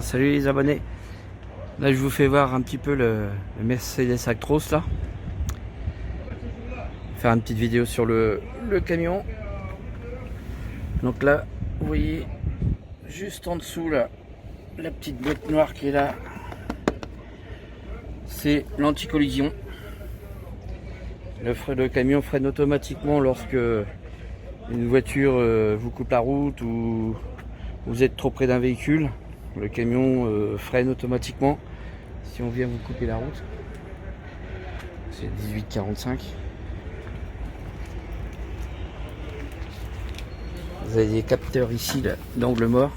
Salut les abonnés. Là je vous fais voir un petit peu le Mercedes Actros là. Faire une petite vidéo sur le camion. Donc là vous voyez juste en dessous là, la petite boîte noire qui est là, c'est l'anti-collision. Le camion freine automatiquement lorsque une voiture vous coupe la route ou vous êtes trop près d'un véhicule. Le camion freine automatiquement si on vient vous couper la route. C'est 18,45. Vous avez des capteurs ici d'angle mort.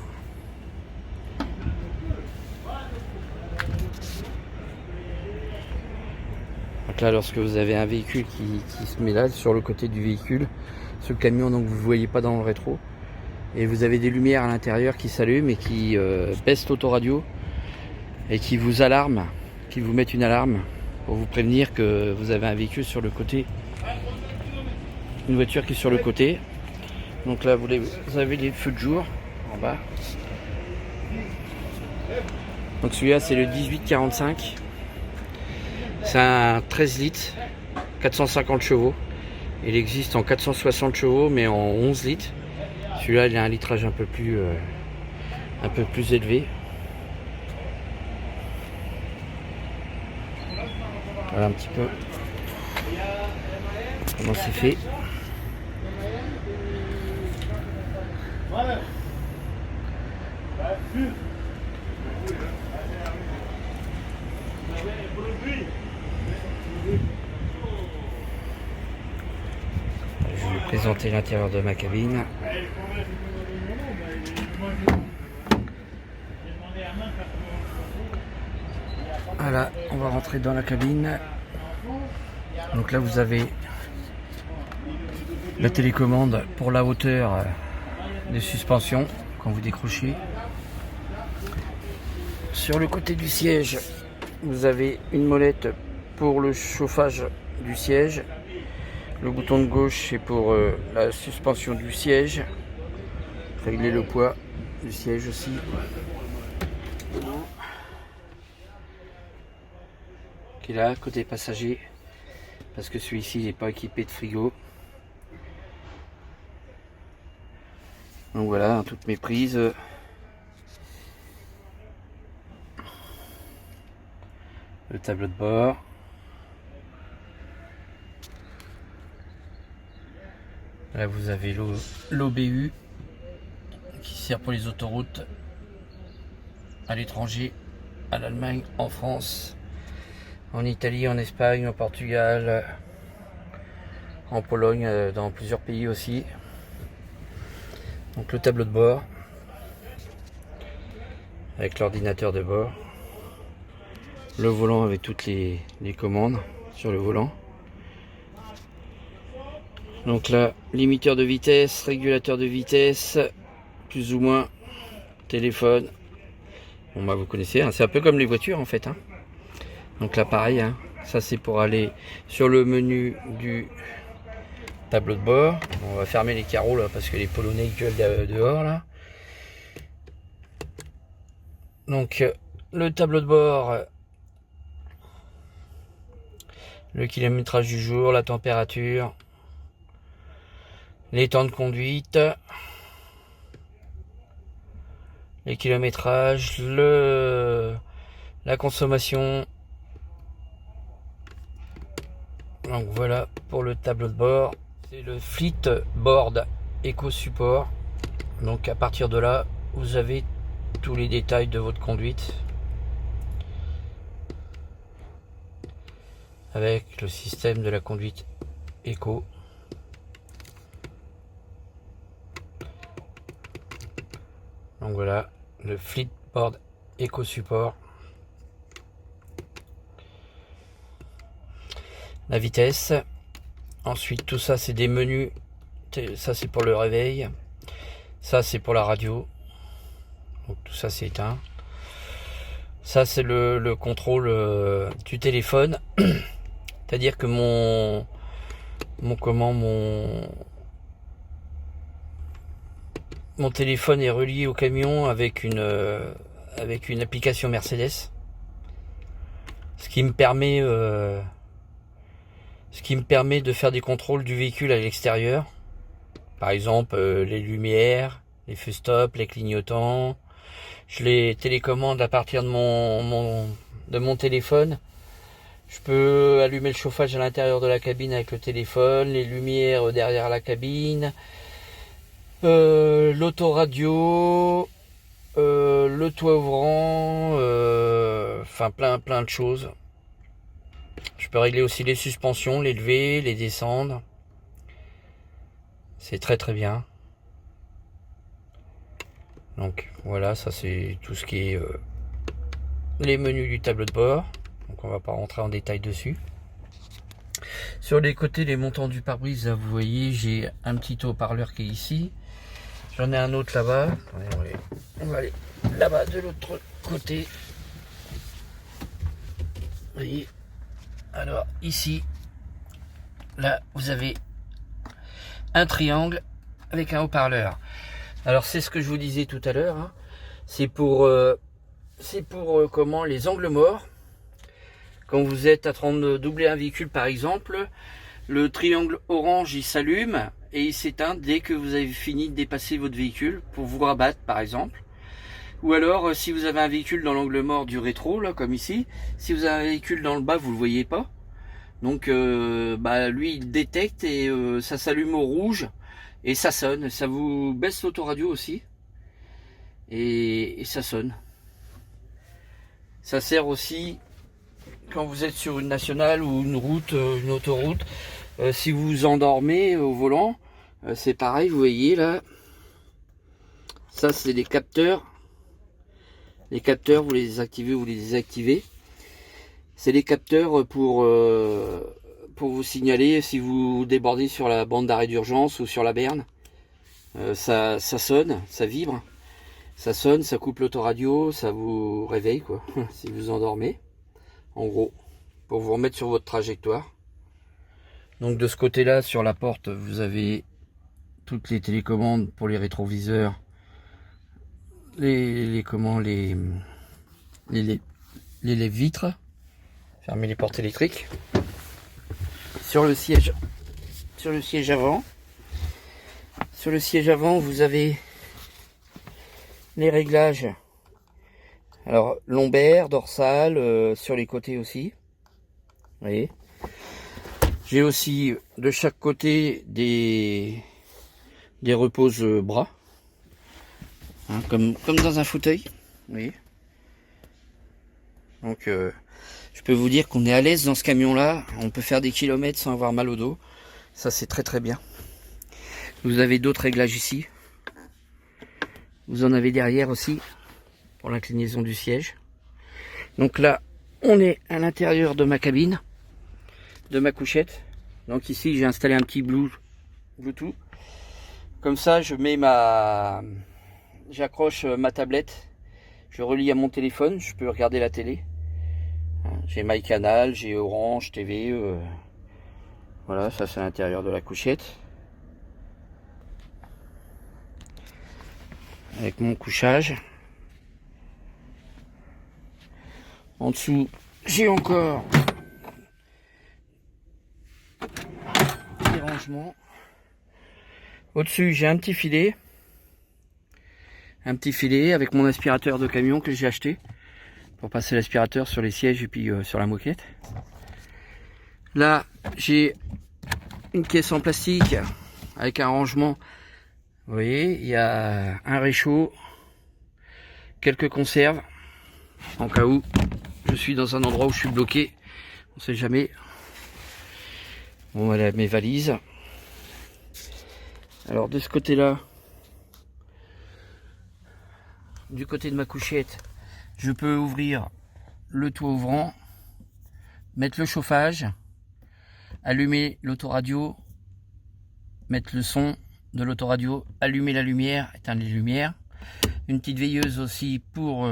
Donc là, lorsque vous avez un véhicule qui se met là sur le côté du véhicule, ce camion, donc vous ne voyez pas dans le rétro, et vous avez des lumières à l'intérieur qui s'allument et qui baissent l'autoradio et qui vous alarment, qui vous mettent une alarme pour vous prévenir que vous avez un véhicule sur le côté, une voiture qui est sur le côté. Donc là vous avez les feux de jour en bas. Donc celui-là c'est le 1845. C'est un 13 litres, 450 chevaux. Il existe en 460 chevaux mais en 11 litres. Celui-là il a un litrage un peu plus élevé. Voilà un petit peu comment c'est fait. Je vais vous présenter l'intérieur de ma cabine. Voilà, on va rentrer dans la cabine. Donc là vous avez la télécommande pour la hauteur des suspensions quand vous décrochez. Sur le côté du siège, vous avez une molette pour le chauffage du siège. Le bouton de gauche c'est pour la suspension du siège. Régler le poids du siège aussi. Qui est là, côté passager. Parce que celui-ci n'est pas équipé de frigo. Donc voilà, toutes mes prises. Le tableau de bord. Là vous avez l'OBU qui sert pour les autoroutes à l'étranger, à l'Allemagne, en France, en Italie, en Espagne, au Portugal, en Pologne, dans plusieurs pays aussi. Donc le tableau de bord avec l'ordinateur de bord, le volant avec toutes les commandes sur le volant. Donc là, limiteur de vitesse, régulateur de vitesse, plus ou moins, téléphone. Bon bah vous connaissez, hein, c'est un peu comme les voitures en fait. Hein. Donc là pareil, hein, ça c'est pour aller sur le menu du tableau de bord. On va fermer les carreaux là parce que les Polonais gueulent dehors là. Donc le tableau de bord, le kilométrage du jour, la température, les temps de conduite, les kilométrages, la consommation. Donc voilà pour le tableau de bord. C'est le Flipboard Eco Support. Donc à partir de là, vous avez tous les détails de votre conduite avec le système de la conduite éco. Donc voilà, le Flipboard Eco Support. La vitesse. Ensuite, tout ça, c'est des menus. Ça, c'est pour le réveil. Ça, c'est pour la radio. Donc tout ça, c'est éteint. Ça, c'est le contrôle du téléphone. C'est-à-dire que mon téléphone est relié au camion avec avec une application Mercedes, ce qui me permet de faire des contrôles du véhicule à l'extérieur. Par exemple, les lumières, les feux stop, les clignotants. Je les télécommande à partir de mon téléphone. Je peux allumer le chauffage à l'intérieur de la cabine avec le téléphone, les lumières derrière la cabine, l'autoradio, le toit ouvrant, enfin plein de choses. Je peux régler aussi les suspensions, les lever, les descendre. C'est très très bien. Donc voilà, ça c'est tout ce qui est les menus du tableau de bord. Donc on va pas rentrer en détail dessus. Sur les côtés, les montants du pare-brise, vous voyez, j'ai un petit haut-parleur qui est ici. J'en ai un autre là-bas. On va aller là-bas de l'autre côté. Vous voyez. Alors ici, là vous avez un triangle avec un haut-parleur. Alors c'est ce que je vous disais tout à l'heure, hein. C'est pour comment les angles morts. Quand vous êtes en train de doubler un véhicule par exemple, le triangle orange il s'allume et il s'éteint dès que vous avez fini de dépasser votre véhicule pour vous rabattre par exemple. Ou alors si vous avez un véhicule dans l'angle mort du rétro, là comme ici, si vous avez un véhicule dans le bas, vous le voyez pas. Donc lui il détecte et ça s'allume au rouge et ça sonne. Ça vous baisse l'autoradio aussi et ça sonne. Ça sert aussi quand vous êtes sur une nationale ou une route, une autoroute. Si vous vous endormez au volant, c'est pareil, vous voyez là. Ça c'est des capteurs. Les capteurs, vous les activez ou vous les désactivez. C'est les capteurs pour vous signaler si vous débordez sur la bande d'arrêt d'urgence ou sur la berne. Ça sonne, ça vibre, ça sonne, ça coupe l'autoradio, ça vous réveille quoi, si vous endormez. En gros, pour vous remettre sur votre trajectoire. Donc de ce côté-là, sur la porte, vous avez toutes les télécommandes pour les rétroviseurs, les vitres. Fermer les portes électriques. Sur le siège avant. Sur le siège avant, vous avez les réglages. Alors lombaire, dorsal, sur les côtés aussi. Vous voyez. J'ai aussi de chaque côté des reposes bras. Hein, comme dans un fauteuil. Vous voyez. Donc je peux vous dire qu'on est à l'aise dans ce camion là, on peut faire des kilomètres sans avoir mal au dos, ça c'est très très bien. Vous avez d'autres réglages ici, vous en avez derrière aussi pour l'inclinaison du siège. Donc là on est à l'intérieur de ma cabine, de ma couchette. Donc ici j'ai installé un petit Bluetooth, comme ça j'accroche ma tablette, je relie à mon téléphone, je peux regarder la télé. J'ai MyCanal, j'ai Orange TV, voilà, ça c'est à l'intérieur de la couchette. Avec mon couchage. En dessous, j'ai encore des rangements. Au-dessus, j'ai un petit filet avec mon aspirateur de camion que j'ai acheté. Pour passer l'aspirateur sur les sièges et puis sur la moquette. Là, j'ai une caisse en plastique avec un rangement. Vous voyez, il y a un réchaud, quelques conserves, en cas où je suis dans un endroit où je suis bloqué. On sait jamais. Bon, voilà mes valises. Alors de ce côté-là, du côté de ma couchette, je peux ouvrir le toit ouvrant, mettre le chauffage, allumer l'autoradio, mettre le son de l'autoradio, allumer la lumière, éteindre les lumières. Une petite veilleuse aussi pour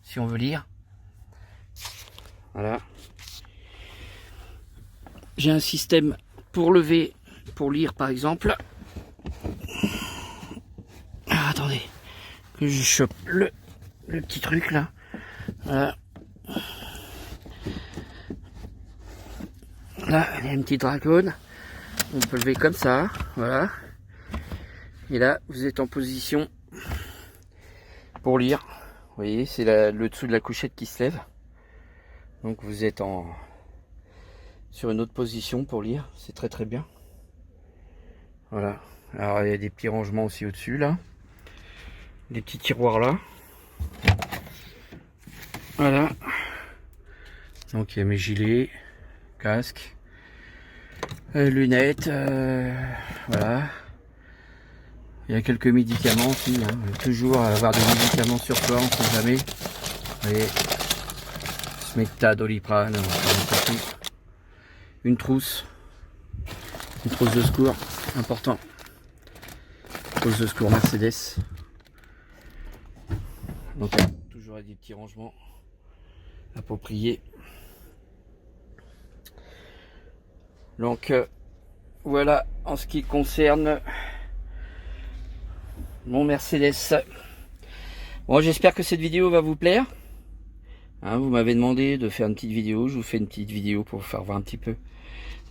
si on veut lire. Voilà. J'ai un système pour lever, pour lire par exemple. Ah, attendez, que je chope le le petit truc là. Voilà. Là, il y a une petite dragonne. On peut lever comme ça. Voilà. Et là, vous êtes en position pour lire. Vous voyez, c'est le dessous de la couchette qui se lève. Donc vous êtes sur une autre position pour lire. C'est très très bien. Voilà. Alors il y a des petits rangements aussi au-dessus là. Des petits tiroirs là. Voilà. Donc il y a mes gilets, casque, lunettes. Voilà. Il y a quelques médicaments aussi, hein. Toujours avoir des médicaments sur soi, on ne sait jamais. Vous voyez, Smecta, Doliprane, une trousse de secours, important. Trousse de secours Mercedes. Donc toujours avec des petits rangements appropriés. Donc voilà en ce qui concerne mon Mercedes. Bon, j'espère que cette vidéo va vous plaire. Hein, vous m'avez demandé de faire une petite vidéo. Je vous fais une petite vidéo pour vous faire voir un petit peu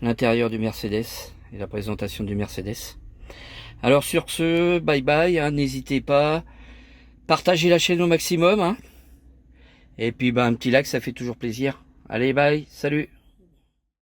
l'intérieur du Mercedes et la présentation du Mercedes. Alors sur ce, bye bye. Hein, n'hésitez pas. Partagez la chaîne au maximum. Hein, et puis un petit like, ça fait toujours plaisir. Allez, bye. Salut.